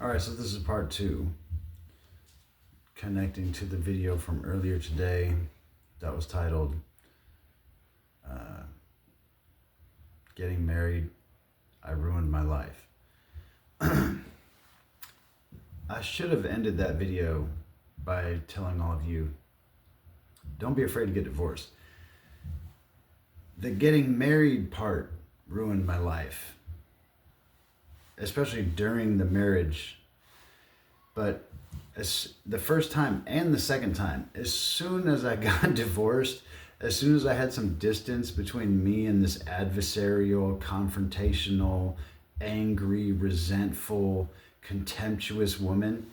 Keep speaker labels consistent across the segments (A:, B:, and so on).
A: All right, so this is part two, connecting to the video from earlier today that was titled uh, Getting Married, I Ruined My Life. I should have ended that video by telling all of you, don't be afraid to get divorced. The getting married part ruined my life, especially during the marriage. But the first time and the second time, as soon as I got divorced, as soon as I had some distance between me and this adversarial, confrontational, angry, resentful, contemptuous woman,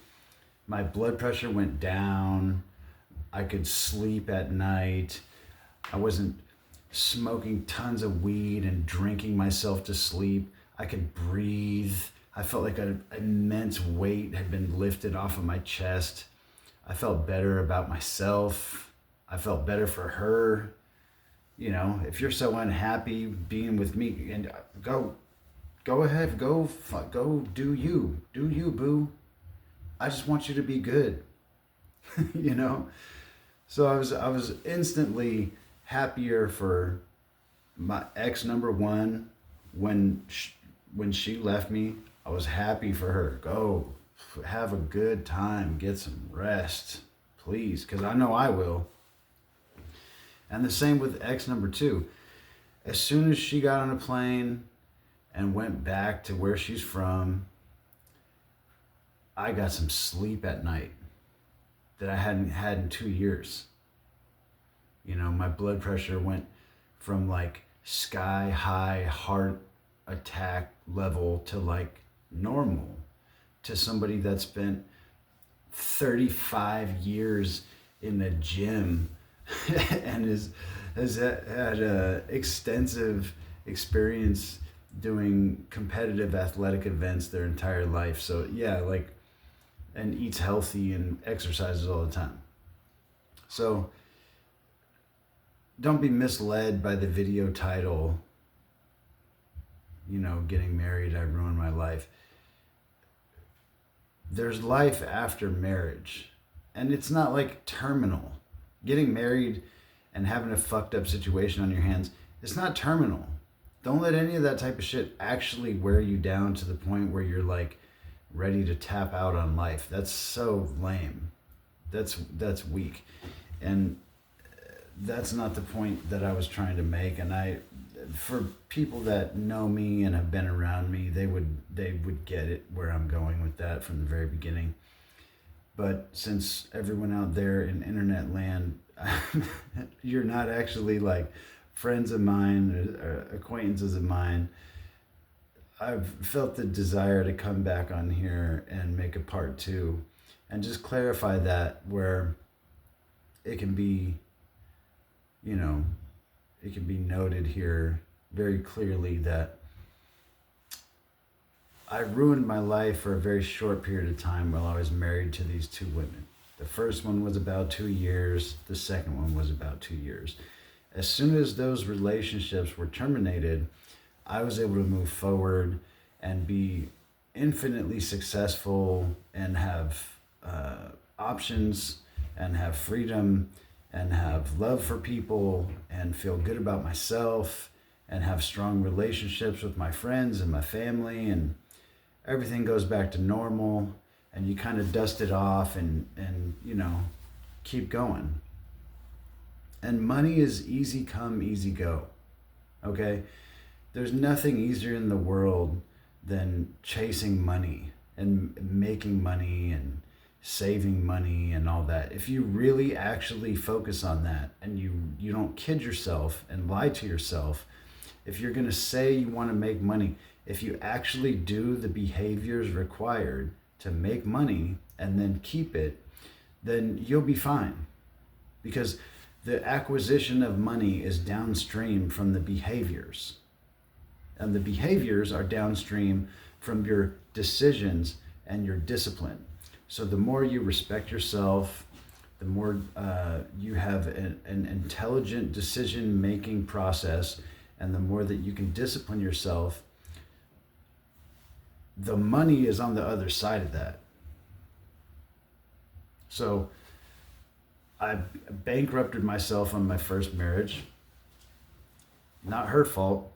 A: my blood pressure went down. I could sleep at night. I wasn't smoking tons of weed and drinking myself to sleep. I could breathe. I felt like an immense weight had been lifted off of my chest. I felt better about myself. I felt better for her. You know, if you're so unhappy being with me, and go ahead, go do you, boo. I just want you to be good. You know. So I was instantly happier for my ex number one when she left me. I was happy for her. Go have a good time, get some rest, please, because I know I will. And the same with ex number two. As soon as she got on a plane and went back to where she's from, I got some sleep at night that I hadn't had in 2 years. You know, my blood pressure went from like sky high heart attack level to like normal, to somebody that spent 35 years in the gym and has had a extensive experience doing competitive athletic events their entire life. So yeah, like, and eats healthy and exercises all the time. So don't be misled by the video title, you know, Getting Married, I Ruined My Life. There's life after marriage, and it's not like terminal. Getting married and having a fucked up situation on your hands, it's not terminal. Don't let any of that type of shit actually wear you down to the point where you're like ready to tap out on life. That's so lame. That's weak. And that's not the point that I was trying to make. And for people that know me and have been around me, they would get it where I'm going with that from the very beginning. But since everyone out there in internet land, you're not actually like friends of mine or acquaintances of mine, I've felt the desire to come back on here and make a part two and just clarify that, where it can be, you know, it can be noted here very clearly that I ruined my life for a very short period of time while I was married to these two women. The first one was about 2 years. The second one was about 2 years. As soon as those relationships were terminated, I was able to move forward and be infinitely successful and have options and have freedom and have love for people and feel good about myself and have strong relationships with my friends and my family, and everything goes back to normal, and you kind of dust it off and you know, keep going. And money is easy come, easy go. Okay? There's nothing easier in the world than chasing money and making money and saving money and all that. If you really actually focus on that and you don't kid yourself and lie to yourself, if you're going to say you want to make money, if you actually do the behaviors required to make money and then keep it, then you'll be fine. Because the acquisition of money is downstream from the behaviors. And the behaviors are downstream from your decisions and your discipline. So the more you respect yourself, the more you have an intelligent decision-making process, and the more that you can discipline yourself, the money is on the other side of that. So I bankrupted myself on my first marriage. Not her fault.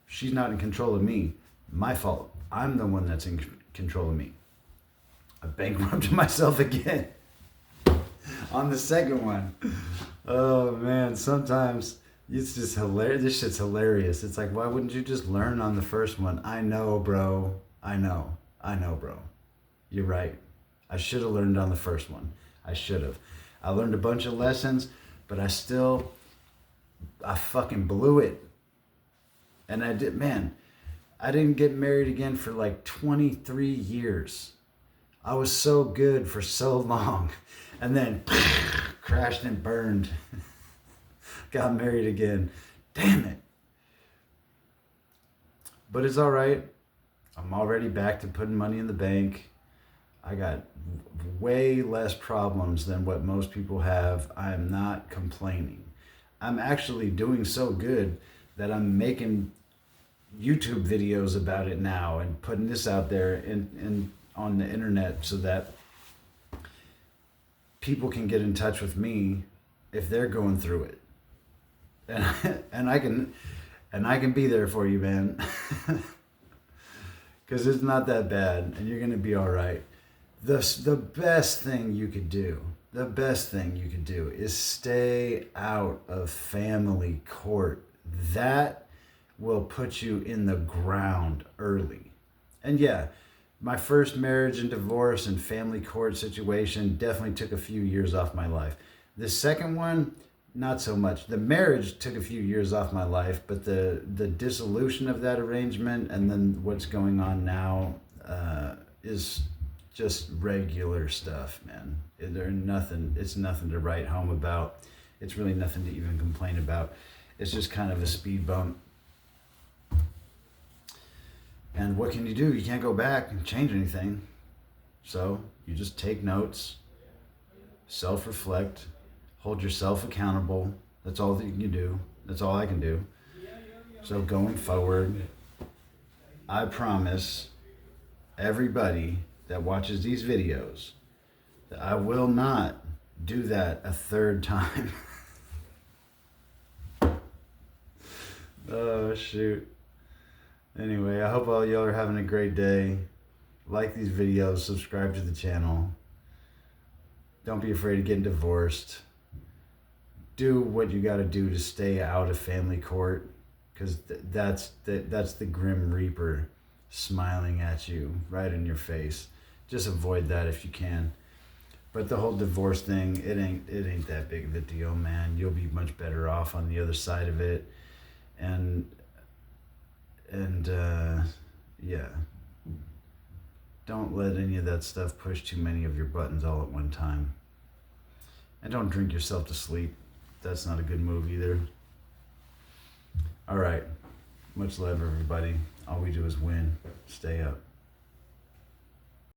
A: She's not in control of me. My fault. I'm the one that's in control of me. I bankrupted myself again on the second one. Oh man, sometimes it's just hilarious. This shit's hilarious. It's like, why wouldn't you just learn on the first one? I know, bro. I know, bro. You're right. I should have learned on the first one. I should have. I learned a bunch of lessons, but I fucking blew it. And I didn't get married again for like 23 years. I was so good for so long. And then crashed and burned. Got married again. Damn it. But it's all right. I'm already back to putting money in the bank. I got way less problems than what most people have. I am not complaining. I'm actually doing so good that I'm making YouTube videos about it now and putting this out there on the internet so that people can get in touch with me if they're going through it. And I can be there for you, man. Because it's not that bad and you're going to be all right. The best thing you could do is stay out of family court. That will put you in the ground early. And yeah, my first marriage and divorce and family court situation definitely took a few years off my life. The second one, not so much. The marriage took a few years off my life, but the dissolution of that arrangement and then what's going on now is just regular stuff, man. It's nothing to write home about. It's really nothing to even complain about. It's just kind of a speed bump. And what can you do? You can't go back and change anything. So you just take notes, self-reflect, hold yourself accountable. That's all that you can do. That's all I can do. So going forward, I promise everybody that watches these videos that I will not do that a third time. Oh, shoot. Anyway, I hope all y'all are having a great day. Like these videos, subscribe to the channel. Don't be afraid of getting divorced. Do what you got to do to stay out of family court, because that's the Grim Reaper smiling at you right in your face. Just avoid that if you can. But the whole divorce thing, it ain't that big of a deal, man. You'll be much better off on the other side of it. And yeah, don't let any of that stuff push too many of your buttons all at one time. And don't drink yourself to sleep. That's not a good move either. All right. Much love, everybody. All we do is win. Stay up.